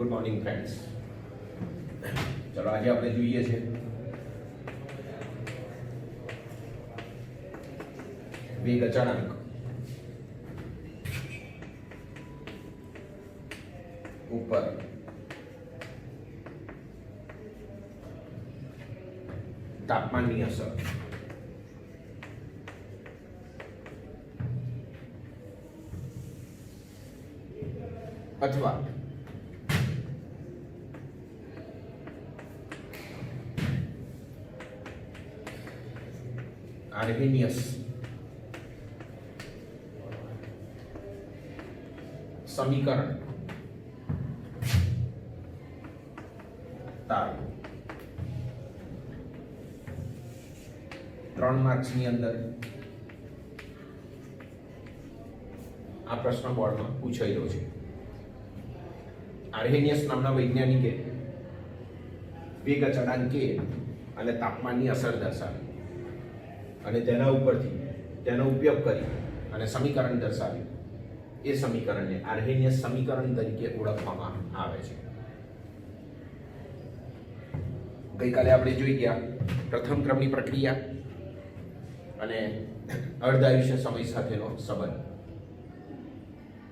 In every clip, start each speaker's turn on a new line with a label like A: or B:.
A: Good morning friends. ચલો આજે આપણે જોઈએ છે વેગ અચળાંક ઉપર તાપમાનની અસર. અથવા આર્હેનિયસ સમીકરણ તારો 3 માર્ક્સની અંદર આ પ્રશ્ન બોર્ડમાં પૂછાયેલો છે. આર્હેનિયસ નામના વૈજ્ઞાનિકે વેગ અચળાંક કે અને તાપમાનની અસર દર્શાવી અને તેના ઉપરથી તેનો ઉપયોગ કરી અને સમીકરણ દર્શાવ્યું. એ સમીકરણને આર્હેનિયસ સમીકરણ તરીકે ઓળખવામાં આવે છે. ગઈકાલે આપણે જોઈ ગયા પ્રથમ ક્રમની પ્રક્રિયા અને અર્ધાયુષ્ય સમય સાથેનો સંબંધ.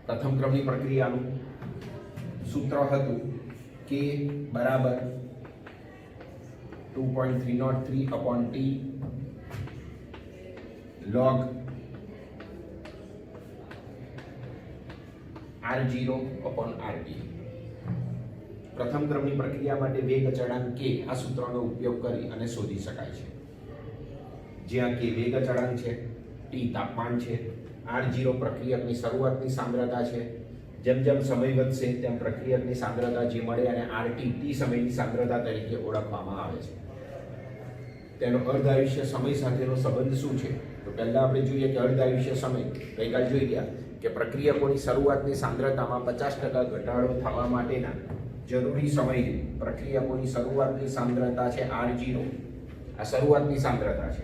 A: પ્રથમ ક્રમની પ્રક્રિયાનું સૂત્ર હતું કે બરાબર 2.303/T log R0/RT. પ્રથમ ક્રમની પ્રક્રિયા માટે વેગ અચળાંક કે આ સૂત્રનો ઉપયોગ કરી અને શોધી શકાય છે. જ્યાં કે વેગ અચળાંક છે, T તાપમાન છે, R0 પ્રક્રિયકની શરૂઆતની સાંદ્રતા છે. જેમ જેમ સમય વધશે તેમ પ્રક્રિયકની સાંદ્રતા જે મળે અને RT T સમયની સાંદ્રતા તરીકે ઓળખવામાં આવે છે. તેનો અર્ધાયુષ્ય સમય સાથેનો સંબંધ શું છે? તો પહેલા આપણે જોઈએ કે અર્ધાયુષ્ય સમય ગઈકાલ જોઈ ગયા કે પ્રક્રિયકોની શરૂઆતની સાંદ્રતામાં 50% ઘટાડો થવા માટેના જરૂરી સમયે પ્રક્રિયકોની શરૂઆતની સાંદ્રતા છે R0. આ શરૂઆતની સાંદ્રતા છે.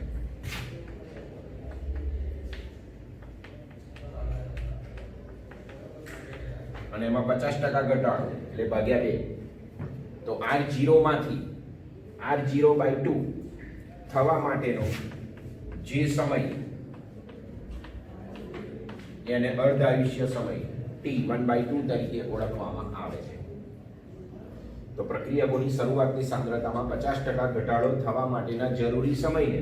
A: અને એમાં 50% ઘટાડો એટલે ભાગ્યા 2. તો R0 માંથી R0/2 થવા માટેનો જે સમય એને અર્ધાયુષ્ય સમય T1/2 તરીકે ઓળખવામાં આવે છે. તો પ્રક્રિયકોની શરૂઆતની સાંદ્રતામાં 50% ઘટાડો થવા માટેના જરૂરી સમયને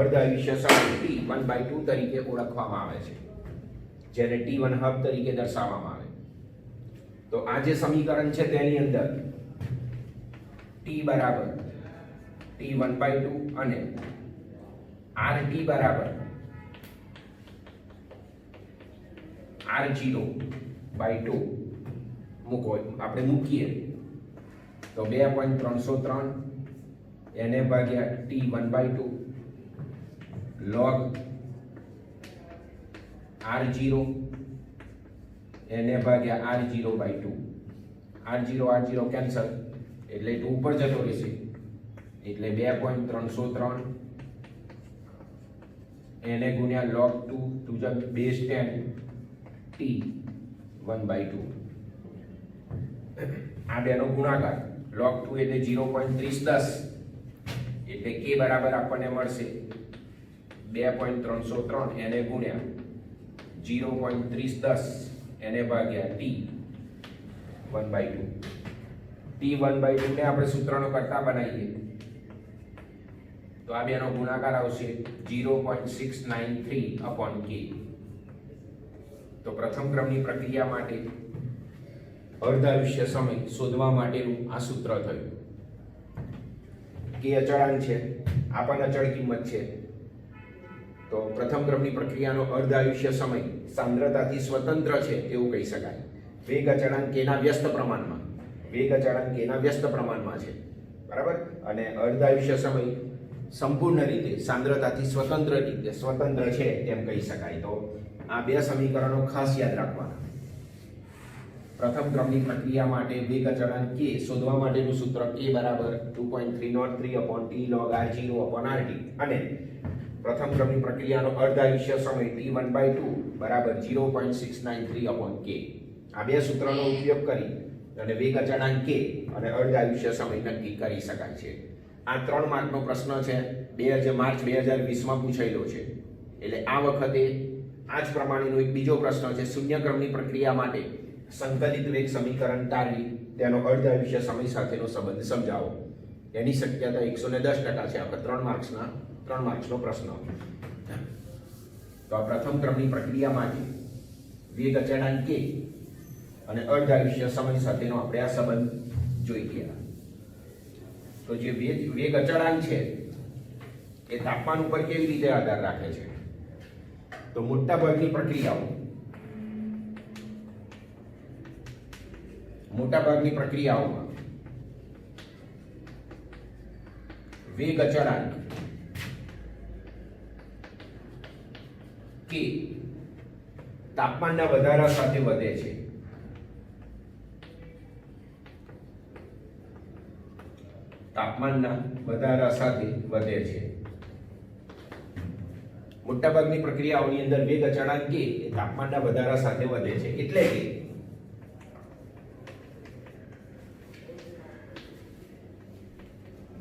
A: અર્ધાયુષ્ય સમય T1/2 તરીકે ઓળખવામાં આવે છે, જેને T1 હબ તરીકે દર્શાવવામાં આવે. તો આ જે સમીકરણ છે તેની અંદર T બરાબર T1/2 અને RT બરાબર R0/2 આપણે મૂકીએ તો 2.303 એને ભાગ્યા T1/2 log R0 એને ભાગ્યા R0/2. R0 કેન્સલ એટલે 2 ઉપર જતો રહેશે એટલે 2.303 એને ગુણ્યા log 2 to the base 10 T1/2. આ બેનો ગુણાકાર log 2 એટલે 0.3010 એટલે k બરાબર આપણને મળશે 2.303 એને ગુણ્યા 0.3010 એને ભાગ્યા T1/2. T1/2 ને આપણે સૂત્રનો કરતા બનાવીએ તો આ બેનો ગુણાકાર આવશે 0.693/K. તો પ્રથમ ક્રમની પ્રક્રિયા માટે અર્ધાયુષ્ય સમય શોધવા માટેનું આ સૂત્ર થયું. કે અચળાંક છે, આ પણ અચળ કિંમત છે. તો પ્રથમ ક્રમની પ્રક્રિયાનો અર્ધાયુષ્ય સમય સાંદ્રતાથી સ્વતંત્ર છે એવું કહી શકાય. વેગ અચળાંક કેના વ્યસ્ત પ્રમાણમાં છે, બરાબર. અને અર્ધાયુષ્ય સમય સંપૂર્ણ રીતે સાંદ્રતાથી સ્વતંત્ર છે તેમ કહી શકાય. તો આ બે સમીકરણો ખાસ યાદ રાખવાના. પ્રથમ ક્રમની પ્રક્રિયા માટે વેગ અચળાંક k શોધવા માટેનું સૂત્ર k બરાબર 2.303/T log R0/RT અને પ્રથમ ક્રમની પ્રક્રિયાનો અર્ધાયુષ્ય સમય T1/2 બરાબર 0.693/K. આ બે સૂત્રનો ઉપયોગ કરી અને વેગ અચળાંક k અને અર્ધ આયુષ્ય સમય નક્કી કરી શકાય છે. આ 3 માર્કનો પ્રશ્ન છે. માર્ચ 2020 માં પૂછાયેલો છે. એટલે આ વખતે આ જ પ્રમાણેનો એક બીજો પ્રશ્ન છે. શૂન્ય ક્રમની પ્રક્રિયા માટે સંકલિત વેગ સમીકરણ તારવી તેનો અર્ધ આયુષ્ય સમય સાથેનો સંબંધ સમજાવો. એની શક્યતા 110% છે. આપણે 3 માર્ક્સનો પ્રશ્ન. તો આ પ્રથમ ક્રમની પ્રક્રિયા માટે વેગ અચળાંક k અને અર્ધ આયુષ્ય સમય સાથેનો આપણે આ સંબંધ જોઈ ગયા. તો જે વેગ અચળાંક છે એ તાપમાન ઉપર કેવી રીતે આધાર રાખે છે? તો મોટાભાગની પ્રક્રિયાઓમાં વેગ અચળાંક કે તાપમાનના વધારા સાથે વધે છે. મોટાભાગની પ્રક્રિયાઓની અંદર વેગ અચળાંક કે તાપમાનના વધારા સાથે વધે છે. એટલે કે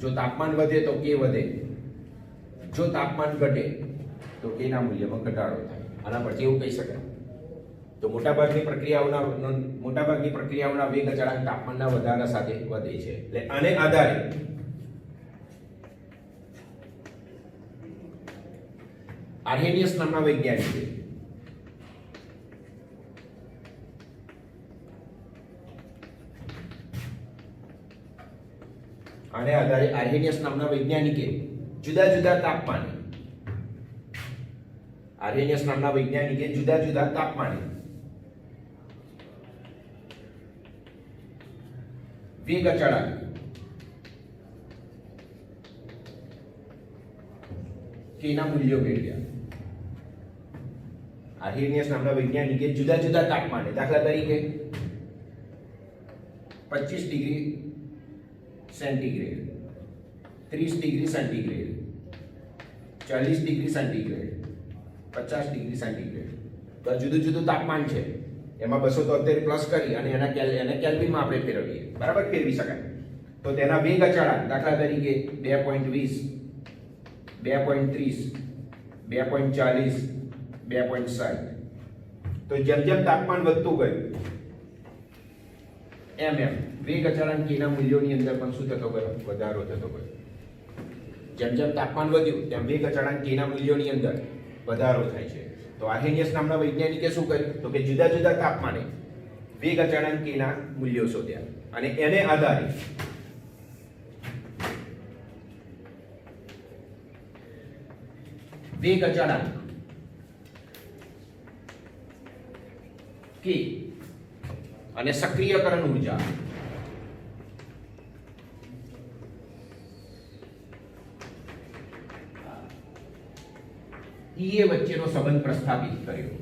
A: જો તાપમાન વધે તો k વધે, જો તાપમાન ઘટે તો k ના મૂલ્યમાં ઘટાડો થાય. આના પરથી એવું કહી શકાય. તો મોટાભાગની પ્રક્રિયાઓના વેગ અચળાંક તાપમાનના વધારા સાથે વધે છે. એટલે આને આધારે આર્હેનિયસ નામના વૈજ્ઞાનિકે જુદા જુદા તાપમાને વેગ અચળાંક k ના મૂલ્યો મેળવ્યા. આર્હેનિયસ નામના વૈજ્ઞાનિકે જુદા જુદા તાપમાને, દાખલા તરીકે 25 degree centigrade, 30 degree centigrade, 40 degree centigrade, 50 degree centigrade, તો જુદું જુદું તાપમાન છે. એમાં 273 પ્લસ કરી અને એને કેલ્વિનમાં આપણે ફેરવીએ, બરાબર? ફેરવી શકાય. તો તેના વેગ અચળાંક દાખલા તરીકે 2.20, 2.30, 2.40, 2.60. તો જેમ જેમ તાપમાન વધતું ગયું એમ વેગ અચળાંક k ના મૂલ્યોની અંદર પણ શું થતો ગયો? વધારો થતો ગયો. જેમ જેમ તાપમાન વધ્યું તેમ વેગ અચળાંક k ના મૂલ્યોની અંદર વધારો થાય છે. તો આર્હેનિયસ નામના વૈજ્ઞાનિકે શું કર્યું? તો કે જુદા જુદા તાપમાને વેગ અચળાંક k ના મૂલ્યો શોધ્યા અને એને આધારે વેગ અચળાંક k અને સક્રિયકરણ ઊર્જા E વચ્ચેનો સંબંધ પ્રસ્થાપિત કર્યો.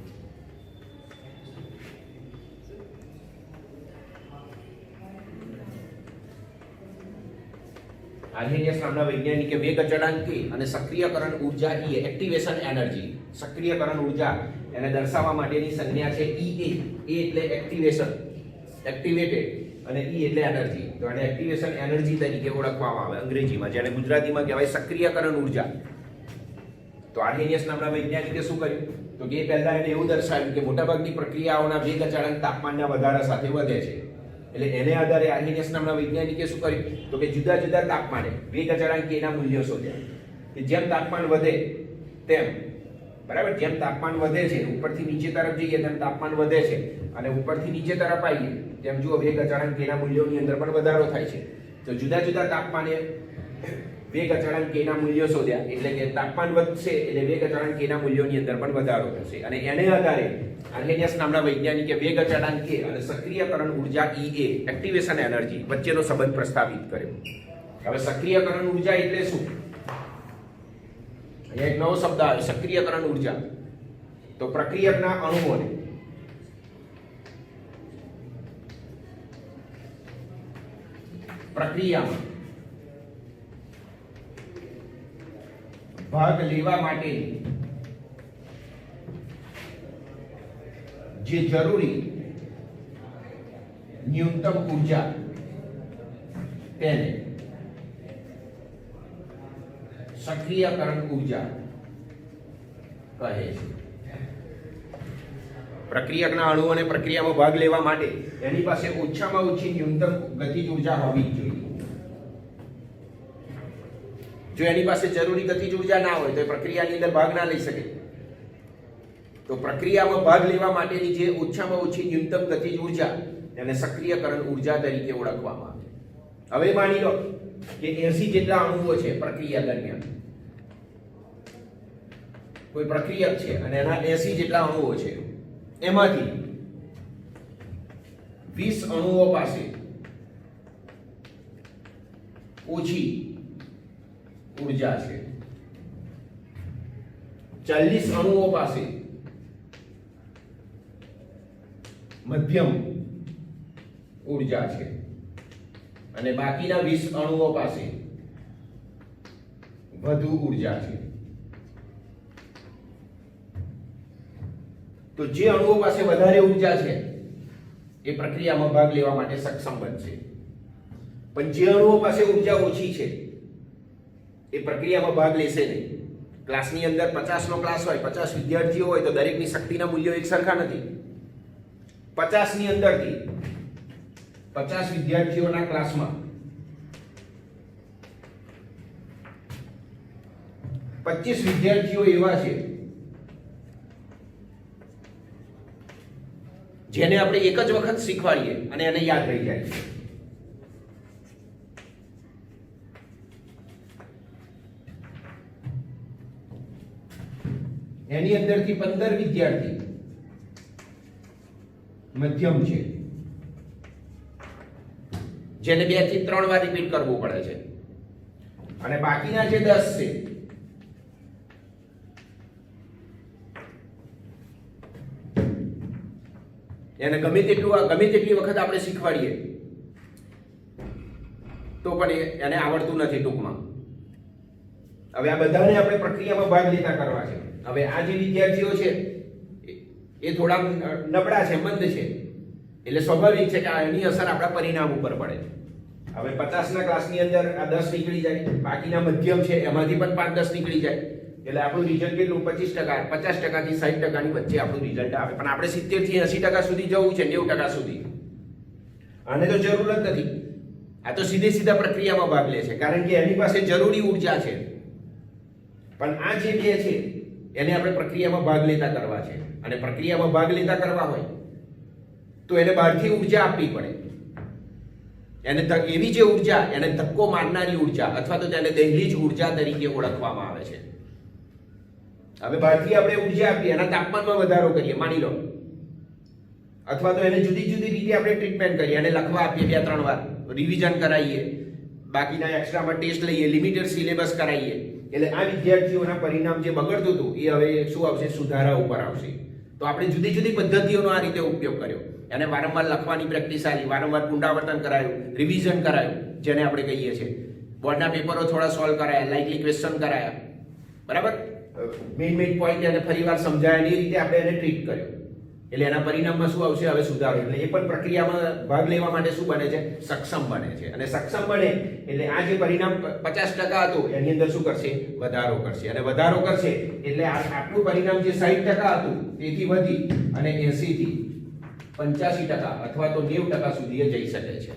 A: આર્હેનિયસ નામના વૈજ્ઞાનિકે વેગ અચળાંક k અને સક્રિયકરણ ઊર્જા E, એક્ટિવેશન એનર્જી, સક્રિયકરણ ઊર્જા એને દર્શાવવા માટેની સંજ્ઞા છે EA. A એટલે એક્ટિવેશન, એક્ટિવેટેડ, અને E એટલે એનર્જી. તો એને એક્ટિવેશન એનર્જી તરીકે ઓળખવામાં આવે અંગ્રેજીમાં, જેને ગુજરાતીમાં કહેવાય સક્રિયકરણ ઊર્જા. તો આર્હેનિયસ નામના વૈજ્ઞાનિકે શું કર્યું? તો કે પહેલા એને એવું દર્શાવ્યું કે મોટાભાગની પ્રક્રિયાઓના વેગ અચળાંક તાપમાનના વધારા સાથે વધે છે. એટલે એને આધારે આર્હેનિયસ નામના વૈજ્ઞાનિકે શું કર્યું? તો કે જુદા જુદા તાપમાને વેગ અચળાંક k ના મૂલ્યો શોધ્યા. કે જેમ તાપમાન વધે તેમ, બરાબર, જેમ તાપમાન વધે છે, ઉપરથી નીચે તરફ જઈએ તેમ તાપમાન વધે છે, અને ઉપરથી નીચે તરફ આવીએ તેમ જુઓ વેગ અચળાંક k ના મૂલ્યોની અંદર પણ વધારો થાય છે. તો જુદા જુદા તાપમાને વેગ અચળાંક k ના મૂલ્યો શોધ્યા. એટલે કે તાપમાન વધશે એટલે વેગ અચળાંક k ના મૂલ્યોની અંદર પણ વધારો થશે. અને એને આધારે આર્હેનિયસ નામના વૈજ્ઞાનિકે વેગ અચળાંક k અને સક્રિયકરણ ઊર્જા EA, એક્ટિવેશન એનર્જી વચ્ચેનો સંબંધ પ્રસ્થાપિત કર્યો. હવે સક્રિયકરણ ઊર્જા એટલે શું? અહીંયા એક નવો શબ્દ આવ્યો, સક્રિયકરણ ઊર્જા. તો પ્રક્રિયકના અણુઓને પ્રક્રિયામાં ભાગ લેવા માટે જે જરૂરી ન્યૂનતમ ઊર્જા તેને સક્રિયકરણ ઊર્જા કહે છે. પ્રક્રિયકના અણુઓને પ્રક્રિયામાં ભાગ લેવા માટે એની પાસે ઓછામાં ઓછી ન્યૂનતમ ગતિજ ઊર્જા હોવી જ જોઈએ. જો એની પાસે જરૂરી ગતિજ ઊર્જા ના હોય તો એ પ્રક્રિયાની અંદર ભાગ ના લઈ શકે. તો પ્રક્રિયામાં ભાગ લેવા માટેની જે ઓછામાં ઓછી ન્યૂનતમ ગતિજ ઊર્જા એને સક્રિયકરણ ઊર્જા તરીકે ઓળખવામાં આવે. હવે માની લો કે 80 જેટલા અણુઓ છે પ્રક્રિયા દરમિયાન. કોઈ પ્રક્રિયક છે અને એના 80 જેટલા અણુઓ છે, એમાંથી 20 અણુઓ પાસે ઓછી ઊર્જા છે, 40 અણુઓ પાસે મધ્યમ ઊર્જા છે અને બાકીના 20 અણુઓ પાસે વધુ ઊર્જા છે. તો જે અણુઓ પાસે વધારે ઊર્જા છે એ પ્રક્રિયામાં ભાગ લેવા માટે સક્ષમ બનશે, પણ જે અણુઓ પાસે ઊર્જા ઓછી છે એ પ્રક્રિયામાં ભાગ લેશે નહીં. ક્લાસની અંદર 50 નો ક્લાસ હોય, 50 વિદ્યાર્થીઓ હોય તો દરેકની શક્તિના મૂલ્યો એક સરખા નથી. 50 ની અંદરથી 50 વિદ્યાર્થીઓના ક્લાસમાં 25 વિદ્યાર્થીઓ એવા છે જેને આપણે એક જ વખત શીખવાડીએ અને એને યાદ રહી જાય છે. એની અંદરથી 15 વિદ્યાર્થી મધ્યમ છે, જેને 2 થી 3 વાર રિપીટ કરવું પડે છે, અને બાકીના જે 10 છે એને ગમે તેટલી વખત આપણે શીખવાડીએ તો પણ એને આવડતું નથી ટૂંકમાં. હવે આ બધાને આપણે પ્રક્રિયામાં ભાગ લેતા કરવા છે. હવે આ જે વિદ્યાર્થીઓ છે એ થોડા નબળા છે, મંદ છે, એટલે સ્વાભાવિક છે કે એની અસર આપણા પરિણામ ઉપર પડે. હવે 50 ના ક્લાસની અંદર આ 10 નીકળી જાય, બાકીના મધ્યમ છે એમાંથી પણ 5-10 નીકળી જાય, એટલે આપણું રિઝલ્ટ કેટલું? 25%, 50% થી 60% ની વચ્ચે આપણું રિઝલ્ટ આવે. પણ આપણે 70 થી 80% સુધી જવું છે, 90% સુધી. આને તો જરૂર જ નથી. આ તો સીધા પ્રક્રિયામાં ભાગ લે છે કારણ કે એની પાસે જરૂરી ઊર્જા છે. પણ આ જે બે છે એને આપણે પ્રક્રિયામાં ભાગ લેતા કરવા છે, અને પ્રક્રિયામાં ભાગ લેતા કરવા હોય તો એને બહારથી ઊર્જા આપવી પડે. એને એવી જે ઊર્જા, એને ધક્કો મારનારી ઊર્જા અથવા તો તેને દહેલીજ ઊર્જા તરીકે ઓળખવામાં આવે છે. હવે બહારથી આપણે ઊર્જા આપીએ, એના તાપમાનમાં વધારો કરીએ માની લો, અથવા તો એને જુદી જુદી રીતે આપણે ટ્રીટમેન્ટ કરીએ, એને લખવા આપીએ 2-3 વાર, રિવિઝન કરાવીએ, બાકીના એક્સ્ટ્રામાં ટેસ્ટ લઈએ, લિમિટેડ સિલેબસ કરાવીએ, એટલે આ વિદ્યાર્થીઓના પરિણામ જે બગડતું હતું એ હવે શું આવશે? સુધારા ઉપર આવશે. તો આપણે જુદી જુદી પદ્ધતિઓનો આ રીતે ઉપયોગ કર્યો. એને વારંવાર લખવાની પ્રેક્ટિસ આવી, વારંવાર પુનરાવર્તન કરાયું, રિવિઝન કરાયું, જેને આપણે કહીએ છીએ. બોર્ડના પેપરો થોડા સોલ્વ કરાયા, લાઇકલી ક્વેશ્ચન કરાયા, બરાબર? મેઇન પોઈન્ટ એને ફરીવાર સમજાયા, એ રીતે આપણે એને ટ્રીટ કર્યો. એટલે એના પરિણામમાં શું આવશે? હવે સુધારો. એટલે એ પણ પ્રક્રિયામાં ભાગ લેવા માટે શું બને છે? સક્ષમ બને છે. અને સક્ષમ બને એટલે આ જે પરિણામ 50% હતું એની અંદર શું કરશે? વધારો કરશે. અને વધારો કરશે એટલે આટલું પરિણામ જે 60% હતું તેથી વધી અને 80 થી 85% અથવા તો 90% સુધી જઈ શકે છે.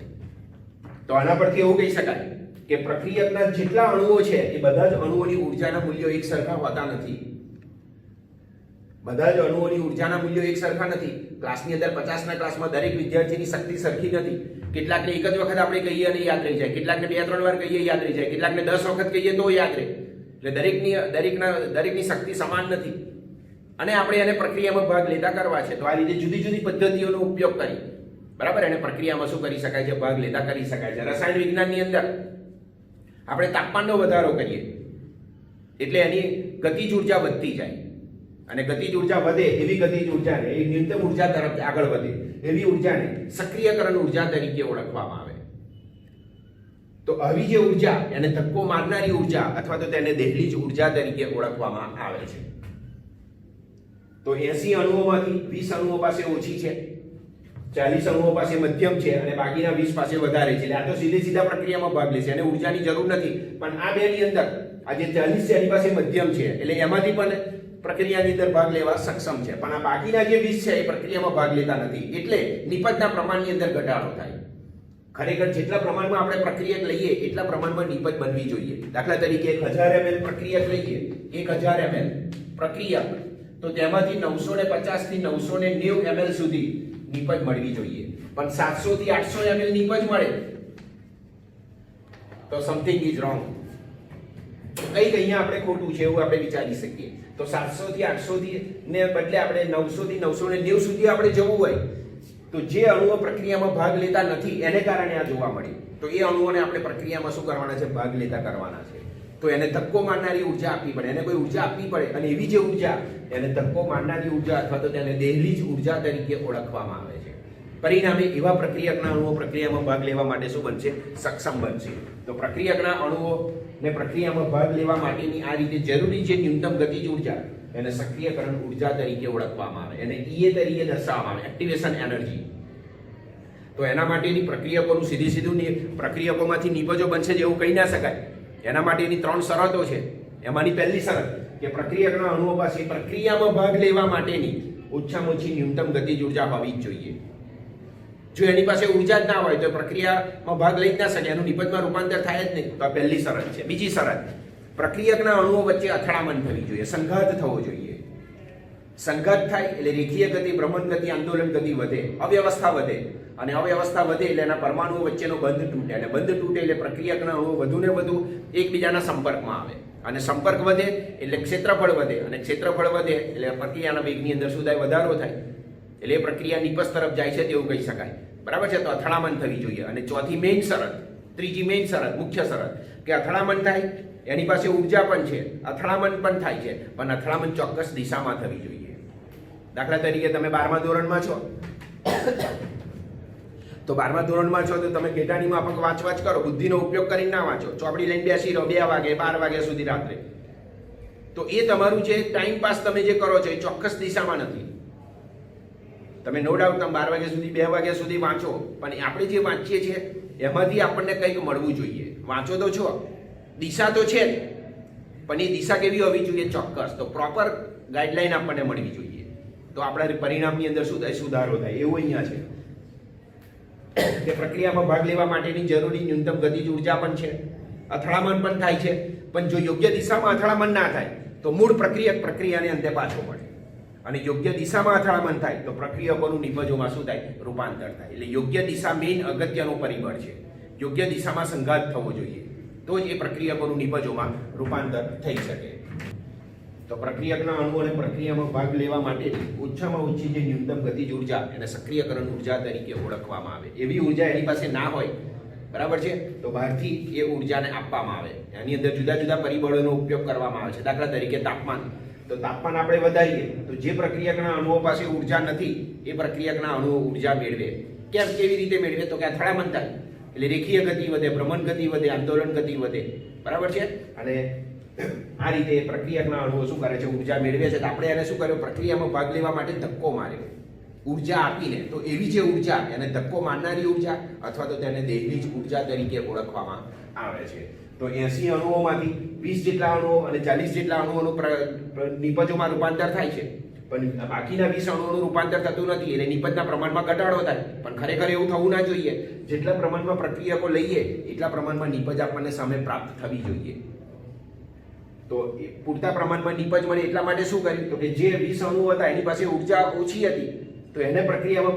A: તો આના પરથી એવું કહી શકાય કે પ્રક્રિયકના જેટલા અણુઓ છે એ બધા જ અણુઓની ઊર્જાના મૂલ્યો એક સરખા હોતા નથી. બધા જ અણુઓની ઊર્જાના મૂલ્યો એક સરખા નથી. ક્લાસની અંદર 50 ના ક્લાસમાં દરેક વિદ્યાર્થીની શક્તિ સરખી નથી. કેટલાકને એક જ વખત આપણે કહીએ અને યાદ રહી જાય, કેટલાકને 2-3 વાર કહીએ યાદ રહી જાય, કેટલાકને 10 વખત કહીએ તો યાદ રહે. એટલે દરેકની શક્તિ સમાન નથી, અને આપણે એને પ્રક્રિયામાં ભાગ લેતા કરવા છે. તો આ રીતે જુદી જુદી પદ્ધતિઓનો ઉપયોગ કરી, બરાબર, એને પ્રક્રિયામાં શું કરી શકાય છે? ભાગ લેતા કરી શકાય છે. રસાયણ વિજ્ઞાનની અંદર આપણે તાપમાનનો વધારો કરીએ એટલે એની ગતિજ ઊર્જા વધતી જાય, અને ગતિજ ઊર્જા વધે એવી ગતિજ ઊર્જાને, એ ન્યૂનતમ ઊર્જા તરફ આગળ વધે એવી ઊર્જાને સક્રિયકરણ ઊર્જા તરીકે ઓળખવામાં આવે. તો આવી જે ઊર્જા, એને ધક્કો મારનારી ઊર્જા અથવા તો તેને દહેલીજ ઊર્જા તરીકે ઓળખવામાં આવે છે. તો 80 અણુઓમાંથી 20 અણુઓ પાસે ઓછી છે, 40 અણુઓ પાસે મધ્યમ છે અને બાકીના 20 પાસે વધારે છે. એટલે આ તો સીધા પ્રક્રિયામાં ભાગ લેશે અને ઉર્જાની જરૂર નથી. પણ આ બેની અંદર આ જે 40 છે એની પાસે મધ્યમ છે એટલે એમાંથી પણ પ્રક્રિયાની અંદર ભાગ લેવા સક્ષમ છે. પણ આ બાકીના જે 20 છે એ પ્રક્રિયામાં ભાગ લેતા નથી એટલે નિપજના પ્રમાણની અંદર ઘટાડો થાય. ખરેખર જેટલા પ્રમાણમાં આપણે પ્રક્રિયક લઈએ એટલા પ્રમાણમાં નિપજ બનવી જોઈએ. દાખલા તરીકે 1000 ml પ્રક્રિયક લઈએ, 1000 ml પ્રક્રિયક, તો તેમાંથી 950 થી 990 ml સુધી નિપજ મળવી જોઈએ. પણ 700 થી 800 ml નિપજ મળે તો સમથિંગ ઇઝ રોંગ. કંઈક અહીંયા આપણે ખોટું છે એવું આપણે વિચારી શકીએ. તો 700 થી 800 થી ને બદલે આપણે 900 થી 990 સુધી આપણે જવું હોય તો જે અણુઓ પ્રક્રિયામાં ભાગ લેતા નથી એને કારણે આ જોવા મળ્યું. તો એ અણુઓને આપણે પ્રક્રિયામાં શું કરવાના છે? ભાગ લેતા કરવાના છે. તો એને ધક્કો મારનારી ઉર્જા આપવી પડે, એને કોઈ ઉર્જા આપવી પડે અને એવી જે ઉર્જા એને ધક્કો મારનારી ઉર્જા અથવા તો તેને દહેલીજ ઉર્જા તરીકે ઓળખવામાં આવે છે. પરિણામે એવા પ્રક્રિયકના અણુઓ પ્રક્રિયામાં ભાગ લેવા માટે શું બનશે? સક્ષમ બનશે. તો પ્રક્રિયકના અણુઓ ને પ્રક્રિયામાં ભાગ લેવા માટેની આ રીતે જરૂરી જે ન્યૂનતમ ગતિજ ઉર્જા એને સક્રિયકરણ ઉર્જા તરીકે ઓળખવામાં આવે, એને EA તરીકે દર્શાવવામાં આવે, એક્ટિવેશન એનર્જી. તો એના માટેની પ્રક્રિયકોનું સીધું પ્રક્રિયકોમાંથી નિપજો બનશે જેવું કહી ના શકાય. એના માટેની 3 શરતો છે. એમાંની પહેલી શરત કે પ્રક્રિયકના અણુઓ પાસે પ્રક્રિયામાં ભાગ લેવા માટેની ઓછામાં ઓછી ન્યૂનતમ ગતિજ ઉર્જા હોવી જ જોઈએ. જો એની પાસે ઉર્જા જ ના હોય તો પ્રક્રિયામાં ભાગ લઈ જ ના શકે, એનું નિપજમાં રૂપાંતર થાય જ નહીં. તો આ પહેલી શરત છે. બીજી શરત, પ્રક્રિયકના અણુઓ વચ્ચે અથડામણ થવી જોઈએ, સંઘાત થવો જોઈએ. સંઘાત થાય એટલે રેખીય ગતિ, ભ્રમણ ગતિ, આંદોલન ગતિ વધે, અવ્યવસ્થા વધે અને અવ્યવસ્થા વધે એટલે એના પરમાણુઓ વચ્ચેનો બંધ તૂટે અને બંધ તૂટે એટલે પ્રક્રિયકના અણુઓ વધુ ને વધુ એકબીજાના સંપર્કમાં આવે અને સંપર્ક વધે એટલે ક્ષેત્રફળ વધે અને ક્ષેત્રફળ વધે એટલે પ્રક્રિયાના વેગની અંદર શું થાય? વધારો થાય. એટલે એ પ્રક્રિયા નિપજ તરફ જાય છે તેવું કહી શકાય. બરાબર છે? તો અથડામણ થવી જોઈએ. અને ચોથી મેઇન શરત, ત્રીજી મેઇન શરત, મુખ્ય શરત કે અથડામણ થાય, એની પાસે ઉર્જા પણ છે, અથડામણ પણ થાય છે, પણ અથડામણ ચોક્કસ દિશામાં થવી જોઈએ. દાખલા તરીકે તમે 12મા ધોરણમાં છો તો 12મા ધોરણમાં છો તો તમે ઘેટાની માફક વાંચ કરો, બુદ્ધિનો ઉપયોગ કરીને ના વાંચો, ચોપડી લઈને બેસી રહો 2 વાગે 12 વાગ્યા સુધી રાત્રે. તો એ તમારું જે ટાઈમ પાસ તમે જે કરો છો એ ચોક્કસ દિશામાં નથી. તમે નો ડાઉટ તમે 12 વાગ્યા સુધી 2 વાગ્યા સુધી વાંચો, પણ આપણે જે વાંચીએ છીએ એમાંથી આપણને કંઈક મળવું જોઈએ. વાંચો તો છો, દિશા તો છે, પણ એ દિશા કેવી હોવી જોઈએ? ચોક્કસ. તો પ્રોપર ગાઈડલાઈન આપણને મળવી જોઈએ. તો આપણા પરિણામની અંદર શું થાય? સુધારો થાય. એવું અહીંયા છે કે પ્રક્રિયામાં ભાગ લેવા માટેની જરૂરી ન્યૂનતમ ગતિજ ઉર્જા પણ છે, અથડામણ પણ થાય છે, પણ જો યોગ્ય દિશામાં અથડામણ ના થાય તો મૂળ પ્રક્રિયાને અંતે પાછો પડે અને યોગ્ય દિશામાં અથડામણ થાય તો પ્રક્રિયકોનું નિપજોમાં શું થાય? રૂપાંતર થાય. એટલે યોગ્ય દિશા મેઇન અગત્યનો પરિબળ છે. યોગ્ય દિશામાં સંઘાત થવો જોઈએ તો જ એ પ્રક્રિયકોનું નિપજોમાં રૂપાંતર થઈ શકે. તો પ્રક્રિયકના અણુઓને પ્રક્રિયામાં ભાગ લેવા માટેની ઓછામાં ઓછી જે ન્યૂનતમ ગતિજ ઉર્જા એને સક્રિયકરણ ઉર્જા તરીકે ઓળખવામાં આવે. એવી ઉર્જા એની પાસે ના હોય, બરાબર છે, તો બહારથી એ ઉર્જાને આપવામાં આવે. એની અંદર જુદા જુદા પરિબળોનો ઉપયોગ કરવામાં આવે છે. દાખલા તરીકે તાપમાન. તો તાપમાન આપણે વધારીએ તો જે પ્રક્રિયકના અણુઓ પાસે ઉર્જા નથી એ પ્રક્રિયકના અણુઓ ઉર્જા મેળવે. કેવી રીતે મેળવે? તો કે અથડામણ થાય એટલે રેખીય ગતિ વધે, ભ્રમણ ગતિ વધે, આંદોલન ગતિ વધે. બરાબર છે? અને આ રીતે પ્રક્રિયકના અણુઓ શું કરે છે? ઉર્જા મેળવે છે. તો આપણે એને શું કર્યું? પ્રક્રિયામાં ભાગ લેવા માટે ધક્કો માર્યો ઉર્જા આપીને. તો એવી જે ઉર્જા એને ધક્કો મારનારી ઉર્જા અથવા તો તેને દહેલીજ ઉર્જા તરીકે ઓળખવામાં આવે છે. તો 80 અણુઓમાંથી 20 જેટલા અણુઓ અને 40 જેટલા અણુઓનું નિપજોમાં રૂપાંતર થાય છે, પણ બાકીના 20 અણુઓનું રૂપાંતર થતું નથી એટલે નિપજના પ્રમાણમાં ઘટાડો થાય. પણ ખરેખર એવું થવું ના જોઈએ. જેટલા પ્રમાણમાં પ્રક્રિયકો લઈએ એટલા પ્રમાણમાં નિપજ આપણને સામે પ્રાપ્ત થવી જોઈએ. તો પૂરતા પ્રમાણમાં નિપજ મળે એટલા માટે શું કર્યું? તો કે જે 20 અણુઓ હતા એની પાસે ઉર્જા ઓછી હતી તો એને પ્રક્રિયામાં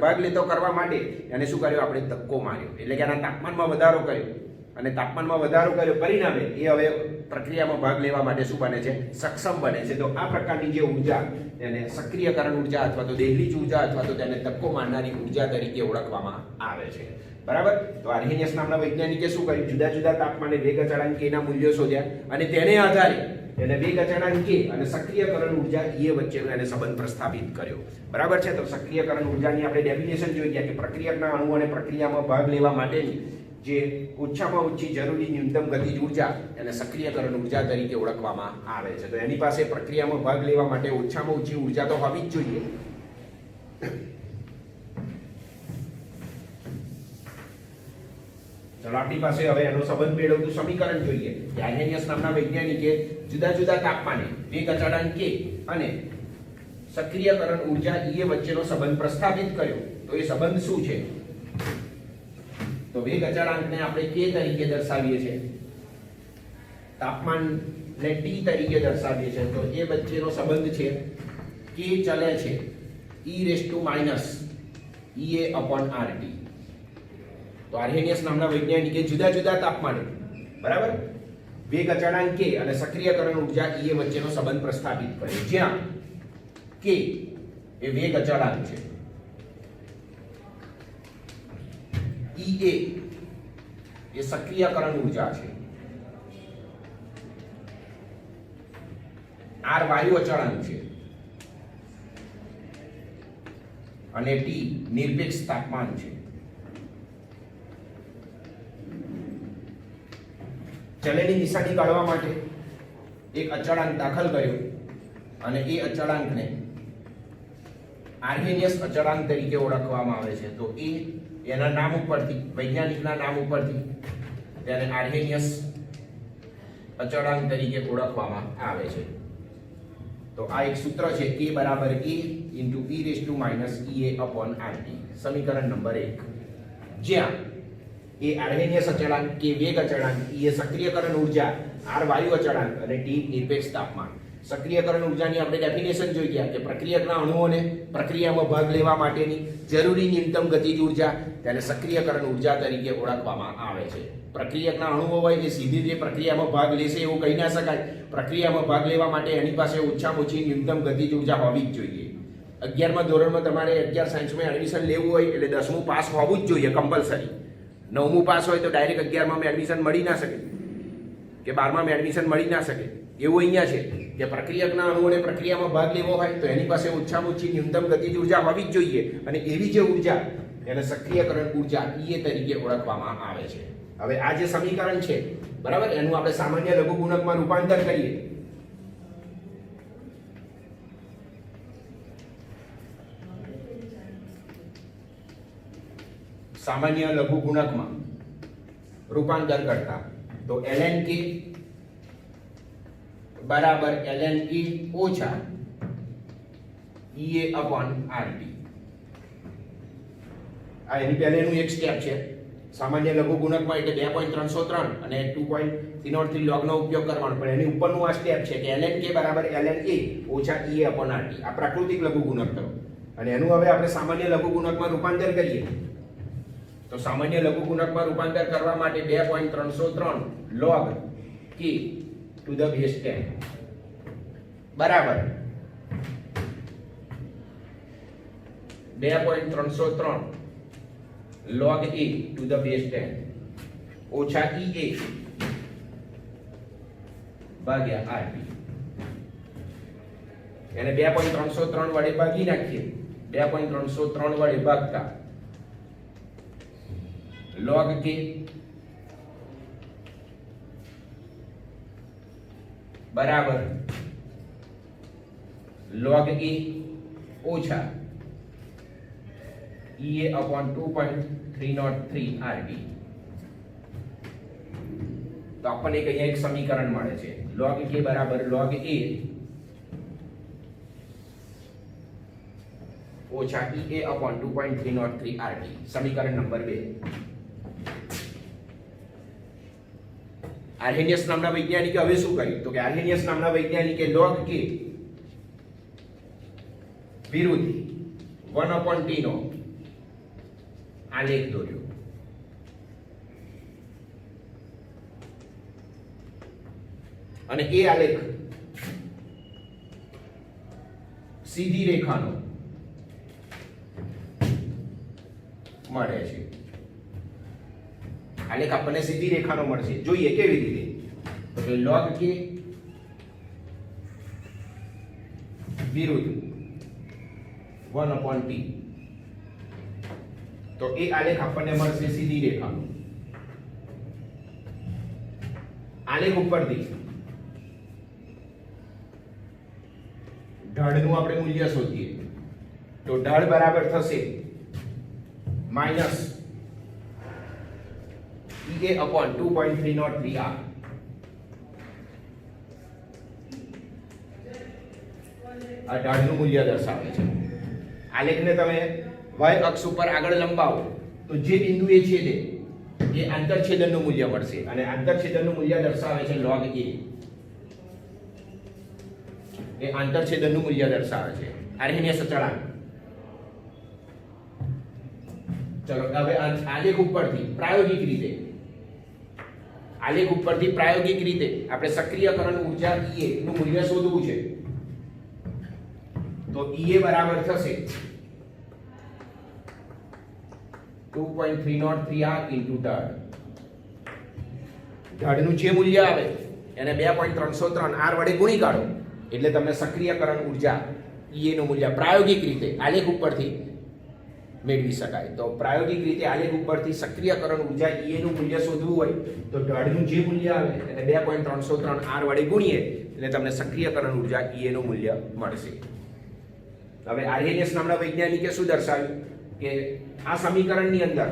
A: ભાગ લેતો કરવા માટે એને શું કર્યું? આપણે ધક્કો માર્યો એટલે કે એના તાપમાનમાં વધારો કર્યો અને તાપમાનમાં વધારો કર્યો પરિણામે એ હવે પ્રક્રિયામાં ભાગ લેવા માટે શું બને છે? સક્ષમ બને છે. તો આ પ્રકારની જે ઉર્જા એને સક્રિયકરણ ઉર્જા અથવા તો દહેલીજ ઉર્જા અથવા તો તેને ધક્કો મારનારી ઉર્જા તરીકે ઓળખવામાં આવે છે. બરાબર? તો આર્હેનિયસ નામના વૈજ્ઞાનિકે શું કર્યું? જુદા જુદા તાપમાને વેગ અચળાંક K ના મૂલ્યો શોધ્યા અને તેને આધારે એને વેગ અચળાંક K અને સક્રિયકરણ ઉર્જા E વચ્ચેનો એને સંબંધ પ્રસ્થાપિત કર્યો. બરાબર છે? તો સક્રિયકરણ ઉર્જાની આપણે ડેફિનેશન જોઈ ગયા કે પ્રક્રિયકના અણુઓને પ્રક્રિયામાં ભાગ લેવા માટેની જે ઓછામાં ઓછી જરૂરી ન્યૂનતમ ગતિજ ઉર્જા એને સક્રિયકરણ ઉર્જા તરીકે ઓળખવામાં આવે છે. તો એની પાસે પ્રક્રિયામાં ભાગ લેવા માટે ઓછામાં ઓછી ઉર્જા તો હોવી જ જોઈએ. ચલો આપણી પાસે હવે એનો સંબંધ મેળવતું સમીકરણ જોઈએ કે આર્હેનિયસ નામના વૈજ્ઞાનિકે જુદા જુદા તાપમાને વેગ અચળાંક k અને સક્રિયકરણ ઊર્જા E વચ્ચેનો સંબંધ પ્રસ્થાપિત કર્યો. તો એ સંબંધ શું છે? તો વેગ અચળાંકને આપણે k તરીકે દર્શાવીએ છીએ, તાપમાનને t તરીકે દર્શાવીએ છીએ. તો એ વચ્ચેનો સંબંધ છે k ચલે છે e−EA/RT. તો આર્હેનિયસ નામના વૈજ્ઞાનિકે જુદા જુદા તાપમાને બરાબર વેગ અચળાંક k અને સક્રિયકરણ ઊર્જા E વચ્ચેનો સંબંધ પ્રસ્થાપિત કર્યો, જ્યાં k એ વેગ અચળાંક છે, EA એ સક્રિયકરણ ઊર્જા છે, R વાયુ અચળાંક છે અને T નિરપેક્ષ તાપમાન છે. ચલની નિશાની કાઢવા માટે એક અચળાંક દાખલ કર્યો અને એ અચળાંકને આર્હેનિયસ અચળાંક તરીકે ઓળખવામાં આવે છે. તો એ એના નામ ઉપરથી, વૈજ્ઞાનિકના નામ ઉપરથી તેને આર્હેનિયસ અચળાંક તરીકે ઓળખવામાં આવે છે. તો આ એક સૂત્ર છે k = a × e−EA/RT, સમીકરણ નંબર 1, જ્યાં એ આર્હેનિયસ અચળાંક, k વેગ અચળાંક, E એ સક્રિયકરણ ઊર્જા, R વાયુ અચળાંક અને T નિરપેક્ષ તાપમાન. સક્રિયકરણ ઊર્જાની આપણે ડેફિનેશન જોઈ ગયા કે પ્રક્રિયકના અણુઓને પ્રક્રિયામાં ભાગ લેવા માટેની જરૂરી ન્યૂનતમ ગતિજ ઊર્જા, તેને સક્રિયકરણ ઊર્જા તરીકે ઓળખવામાં આવે છે. પ્રક્રિયકના અણુઓ હોય એ સીધી રીતે પ્રક્રિયામાં ભાગ લેશે એવું કહી ના શકાય. પ્રક્રિયામાં ભાગ લેવા માટે એની પાસે ઓછામાં ઓછી ન્યૂનતમ ગતિજ ઊર્જા હોવી જ જોઈએ. 11મા ધોરણમાં તમારે 11 સાયન્સમાં એડમિશન લેવું હોય એટલે 10મું પાસ હોવું જ જોઈએ કમ્પલસરી. 9મું પાસ હોય તો ડાયરેક્ટ 11માં એડમિશન મળી ના શકે કે 12માં એડમિશન મળી ના શકે. એવું અહીંયા છે કે પ્રક્રિયકના અણુઓને પ્રક્રિયામાં ભાગ લેવો હોય તો એની પાસે ઓછામાં ઓછી ન્યૂનતમ ગતિજ ઊર્જા હોવી જ જોઈએ, અને એવી જે ઊર્જા એને સક્રિયકરણ ઊર્જા EA તરીકે ઓળખવામાં આવે છે. હવે આ જે સમીકરણ છે બરાબર, એનું આપણે સામાન્ય લઘુગુણકમાં રૂપાંતર કરીએ. સામાન્ય લઘુગુણકમાં રૂપાંતર કરતા તો ln k બરાબર ln E ઓછા EA/RT. આ એની પહેલેનું એક સ્ટેપ છે. સામાન્ય લઘુગુણકમાં એટલે 2.303 અને 2.303 લોગનો ઉપયોગ કરવાનો, પણ એની ઉપરનું આ સ્ટેપ છે કે ln k બરાબર ln A ઓછા EA/RT. આ પ્રાકૃતિક લઘુગુણક થયો અને એનું હવે આપણે સામાન્ય લઘુગુણકમાં રૂપાંતર કરીએ. તો સામાન્ય લઘુગુણકમાં રૂપાંતર કરવા માટે 2.303 log k to the base 10 બરાબર 2.303 log a to the base 10 ઓછા EA ભાગ્યા RT. એને 2.303 વડે ભાગી નાખીએ. 2.303 વડે ભાગતા log k બરાબર log a ઓછા EA/2.303 RT. તો આપણને અહીંયા એક સમીકરણ મળે છે log k બરાબર log a ઓછા EA/2.303 RT, સમીકરણ નંબર 2. આર્હેનિયસ નામના વૈજ્ઞાનિકે હવે શું કર્યું? તો કે આર્હેનિયસ નામના વૈજ્ઞાનિકે log k વિરુદ્ધ 1/T નો આલેખ દોર્યો. અને એ આલેખ સીધી રેખાનો મળે છે. આલેખ આપણને સીધી રેખાનો મળશે. જોઈએ કેવી રીતે. તો કે log k વિરુદ્ધ 1/T. તો એ આલેખ આપણને મળશે સીધી રેખાનો. આલેખ ઉપરથી ઢાળનું આપણે મૂલ્ય શોધીએ તો ઢાળ બરાબર થશે EA upon 2.303R. આ ઢાળનું મૂલ્ય દર્શાવે છે. આલેખને તમે y અક્ષ ઉપર આગળ લંબાવો તો જે બિંદુએ છેદે એ આંતરછેદનનું મૂલ્ય મળશે અને આંતરછેદનનું મૂલ્ય દર્શાવે છે log a. એ આંતરછેદનનું મૂલ્ય દર્શાવે છે આર્હેનિયસ અચળાંક. ચલો હવે આલેખ ઉપરથી પ્રાયોગિક રીતે આપણે સક્રિયકરણ ઊર્જા EA નું મૂલ્ય શોધવું છે. તો EA બરાબર થશે 2.303R into ઢાળ. ઢાળનું જે મૂલ્ય આવે એને 2.303R વડે ગુણી કાઢો એટલે તમને સક્રિયકરણ ઊર્જા EA નું મૂલ્ય પ્રાયોગિક રીતે આલેખ ઉપરથી મેળવી શકાય. તો પ્રાયોગિક રીતે આલેખ ઉપરથી સક્રિયકરણ ઊર્જા EA નું મૂલ્ય શોધવું હોય તો ઢાળનું જે મૂલ્ય આવે એને 2.303R વડે ગુણીએ એટલે તમને સક્રિયકરણ ઊર્જા EA નું મૂલ્ય મળશે. હવે આર્હેનિયસ નામના વૈજ્ઞાનિકે શું દર્શાવ્યું કે આ સમીકરણની અંદર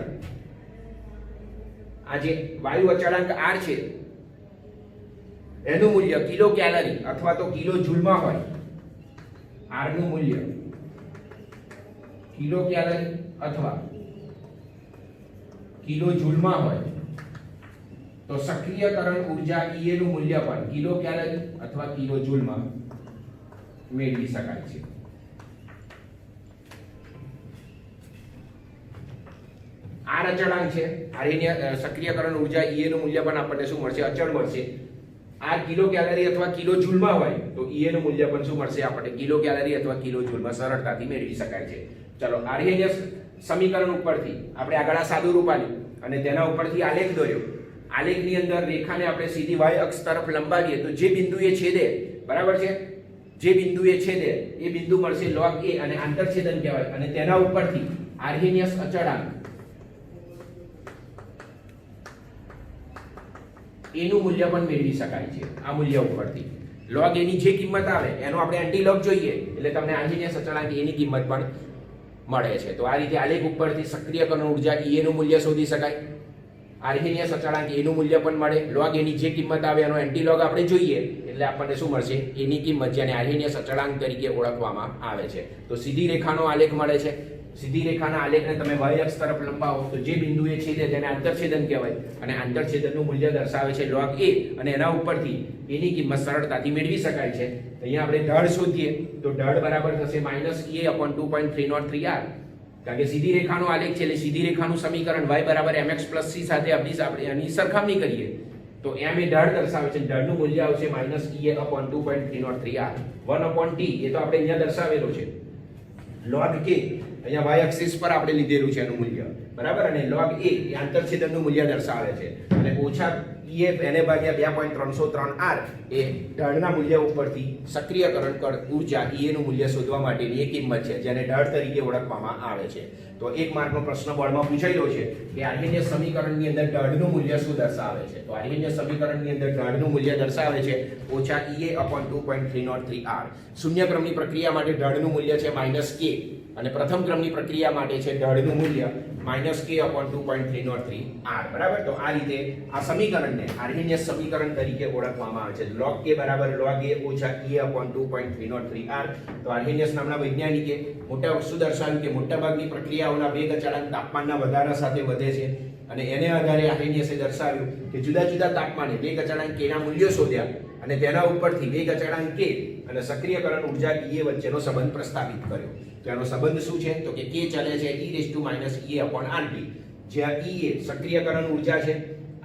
A: આ જે વાયુ અચળાંક R છે એનું મૂલ્ય કિલો કેલરી અથવા તો કિલો જૂલમાં હોય. R નું મૂલ્ય કિલો કેલરી અથવા કિલો જૂલમાં હોય તો સક્રિયકરણ ઊર્જા EA નું મૂલ્ય પણ કિલો કેલરી અથવા કિલો જૂલમાં મેળવી શકાય છે. R અચળાંક છે. સક્રિયકરણ ઊર્જા EA નું મૂલ્ય પણ આપણને શું મળશે? અચળ મળશે. R કિલો કેલરી અથવા કિલો જૂલમાં હોય તો EA નું મૂલ્ય પણ શું મળશે? આપણને કિલો કેલરી અથવા કિલો જૂલમાં સરળતાથી મેળવી શકાય છે. ચલો આર્હેનિયસ સમીકરણ ઉપરથી આપણે આગળ આ સાદું રૂપ આપ્યું અને તેના ઉપરથી આલેખ દોર્યો. આલેખની અંદર રેખાને આપણે સીધી y અક્ષ તરફ લંબાવીએ તો જે બિંદુએ છેદે, બરાબર છે, જે બિંદુએ છેદે એ બિંદુ મળશે log a અને આંતરછેદન કહેવાય અને તેના ઉપરથી આર્હેનિયસ અચળાંક એનું મૂલ્ય પણ મેળવી શકાય છે. આ મૂલ્ય ઉપરથી log a ની જે કિંમત આવે એનો આપણે એન્ટીલોગ જોઈએ એટલે તમને આર્હેનિયસ અચળાંક એની કિંમત પણ મળે છે. તો આ રીતે આલેખ ઉપરથી સક્રિયકરણ ઊર્જા EA નું મૂલ્ય શોધી શકાય. આર્હેનિયસ અચળાંક એનું મૂલ્ય પણ મળે. log a ની જે કિંમત આવે એનો એન્ટીલોગ આપણે જોઈએ એટલે આપણને શું મળશે? એની કિંમત જેને આર્હેનિયસ અચળાંક તરીકે ઓળખવામાં આવે છે. તો સીધી રેખાનો આલેખ મળે છે. સીધી રેખાના આલેખને તમે y અક્ષ તરફ લંબાવો તો જે બિંદુએ છેદે તેને આંતરછેદન કહેવાય અને આંતરછેદનનું મૂલ્ય દર્શાવે છે log a અને એના ઉપરથી એની કિંમત સરળતાથી મેળવી શકાય છે. અહીંયા આપણે ઢાળ શોધીએ તો ઢાળ બરાબર થશે -EA/2.303R. કારણ કે સીધી રેખાનો આલેખ છે એટલે સીધી રેખાનું સમીકરણ y = mx + c સાથે આપણે એની સરખામણી કરીએ તો m એ ઢાળ દર્શાવે છે. ઢાળનું મૂલ્ય આવશે -EA/2.303R. 1/t એ તો આપણે અહીંયા દર્શાવેલો છે. log k અહીંયા y એક્સિસ પર આપણે લીધેલું છે એનું મૂલ્ય, બરાબર, અને log a એ આંતરછેદનનું મૂલ્ય દર્શાવે છે અને ઓછા EA એને ભાગ્યા 2.303R એ ઢાળના મૂલ્ય ઉપરથી સક્રિયકરણ ઊર્જા EA નું મૂલ્ય શોધવા માટેની એક કિંમત છે જેને ઢાળ તરીકે ઓળખવામાં આવે છે. તો એક માર્કનો પ્રશ્ન બોર્ડમાં પૂછાયેલો છે કે આર્હેનિયસ સમીકરણની અંદર ઢાળનું મૂલ્ય શું દર્શાવે છે? તો આર્હેનિયસ સમીકરણની અંદર ઢાળનું મૂલ્ય દર્શાવે છે -EA/2.303R. શૂન્ય ક્રમની પ્રક્રિયા માટે ઢાળનું મૂલ્ય છે -k અને પ્રથમ ક્રમની પ્રક્રિયા માટે છે ઢાળનું મૂલ્ય -k/2.303R. બરાબર. તો આ રીતે આ સમીકરણને આર્હેનિયસ સમીકરણ તરીકે ઓળખવામાં આવે છે. log k = log a - EA/2.303R. તો આર્હેનિયસ નામના વૈજ્ઞાનિકે શું દર્શાવ્યું કે મોટાભાગની પ્રક્રિયાઓના વેગ અચળાંક તાપમાનના વધારા સાથે વધે છે અને એને આધારે આર્હેનિયસે દર્શાવ્યું કે જુદા જુદા તાપમાને વેગ અચળાંક k ના મૂલ્યો શોધ્યા અને તેના ઉપરથી વેગ અચળાંક k અને સક્રિયકરણ ઊર્જા EA વચ્ચેનો સંબંધ પ્રસ્તાવિત કર્યો. તો એનો સંબંધ શું છે? તો કે k ચાલે છે e⁻ જ્યાં E એ સક્રિયકરણ ઊર્જા છે,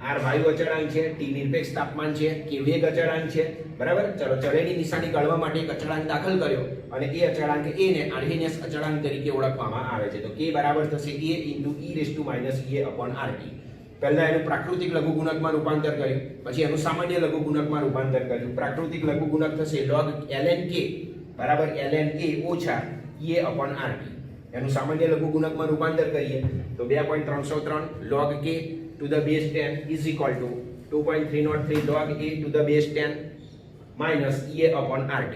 A: R વાયુ અચળાંક છે, T નિરપેક્ષ તાપમાન છે, K વેગ અચળાંક છે, બરાબર. ચલો ચલેની નિશાની કાઢવા માટે એક અચળાંક દાખલ કર્યો અને એ અચળાંક A ને આર્હેનિયસ અચળાંક તરીકે ઓળખવામાં આવે છે. તો K બરાબર થશે A e⁻ પહેલા એનું પ્રાકૃતિક લઘુગુણકમાં રૂપાંતર કર્યું, પછી એનું સામાન્ય લઘુગુણકમાં રૂપાંતર કર્યું. પ્રાકૃતિક લઘુગુણક થશે log ln k બરાબર ln a ઓછા EA/RT. એનું સામાન્ય લઘુગુણકમાં રૂપાંતર કરીએ તો 2.303 log k to the base 10 is equal to 2.303 log a to the base 10 minus EA/RT.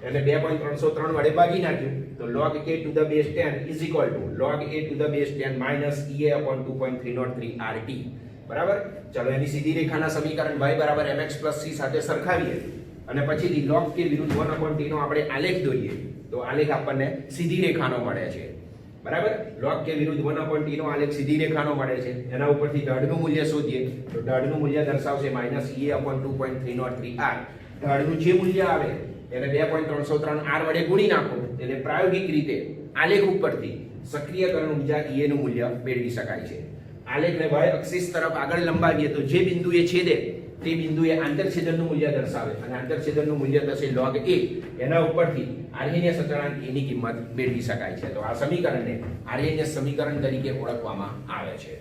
A: અને 2.303 વડે ભાગી નાખ્યું તો log k to the base 10 is equal to log a to the base 10 minus EA/2.303 RT. બરાબર. ચલો એની સીધી રેખાના સમીકરણ y બરાબર mx plus c સાથે સરખાવીએ અને પછીથી log k વિરુદ્ધ 1/t નો આપણે આલેખ દોરીએ તો આલેખ આપણને સીધી રેખાનો મળે છે. બરાબર. log k વિરુદ્ધ 1/t નો આલેખ સીધી રેખાનો મળે છે. એના ઉપરથી ઢાળનું મૂલ્ય શોધીએ તો ઢાળનું મૂલ્ય દર્શાવશે -Ea/2.303r. ઢાળનું જે મૂલ્ય આવે એને 2.303r વડે ગુણી નાખો એટલે પ્રાયોગિક રીતે આલેખ ઉપરથી સક્રિયકરણ ઊર્જા E નું મૂલ્ય મેળવી શકાય છે. આલેખને y અક્ષિસ તરફ આગળ લંબાવીએ તો જે બિંદુએ છેદે તે બિંદુએ આંતરછેદનનું મૂલ્ય દર્શાવે અને આંતરછેદનનું મૂલ્ય થશે log a. એના ઉપરથી આર્હેનિયસ અચળાંક a ની કિંમત મેળવી શકાય છે. તો આ સમીકરણને આર્હેનિયસ સમીકરણ તરીકે ઓળખવામાં આવે છે.